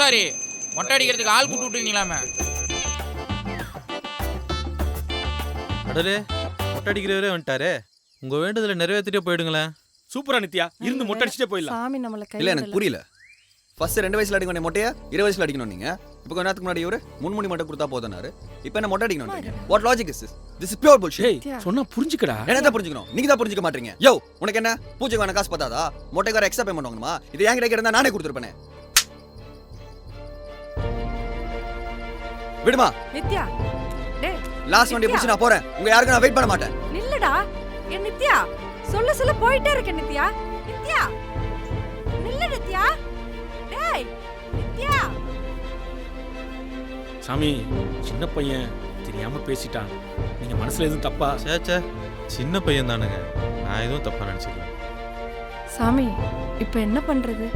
Sorry மொட்டை அடிக்கிறதுக்கு ஆள் கூட்டு விட்டுருக்கீங்களாமே. அடலே மொட்டை அடிக்கிறவரே வந்துட்டாரே. உங்க வேண்டுதலை நிறைவேற்றிட்டே போயிடுங்களேன். சூப்பரா நித்யா, இருந்து மொட்டை அடிச்சுட்டே போயிடலாம். சாமி நம்மள கை இல்ல எனக்கு புரியல. ஃபர்ஸ்ட் 2 வயசுல அடிக்க வேண்டிய மொட்டையா 20 வயசுல அடிக்கணும் நீங்க. இப்போ கொஞ்ச நேரத்துக்கு முன்னாடி இவரு 3 மணி மட்டும் கொடுத்தா போதுனாரு. இப்போ என்ன மொட்டை அடிக்கணும்? What logic is this? This is pure bullshit. ஏய் சொன்னா புரிஞ்சுக்கடா. என்னதான் புரிஞ்சுக்கணும்? நீங்க தான் புரிஞ்சுக்க மாட்டீங்க. யோ உனக்கு என்ன பூஜைக்கு வேணா காசு பத்தாதா? மொட்டைக்கு வேற எக்ஸ்ட்ரா பேமெண்ட் வாங்கணுமா? இது என்கிட்ட கேட்டா நானே கொடுத்துருப்பேனே. விடுமா நித்யா டேய் லாஸ்ட் வண்டி புடிச்சு நான் போறேன். உங்க யாருக்கும் நான் வெயிட் பண்ண மாட்டேன். நில்லுடா. ஏ நித்யா சொல்ல போயிட்டே இருக்க நித்யா. நித்யா நில்லு நித்யா. டேய் நித்யா. சாமி சின்ன பையன் தெரியாம பேசிட்டான். நீங்க மனசுல எதுவும் தப்பா? சேச்சே சின்ன பையன் தானுங்க. நான் எதுவும் தப்பா நினைச்சுக்கல. சாமி இப்போ என்ன பண்றது?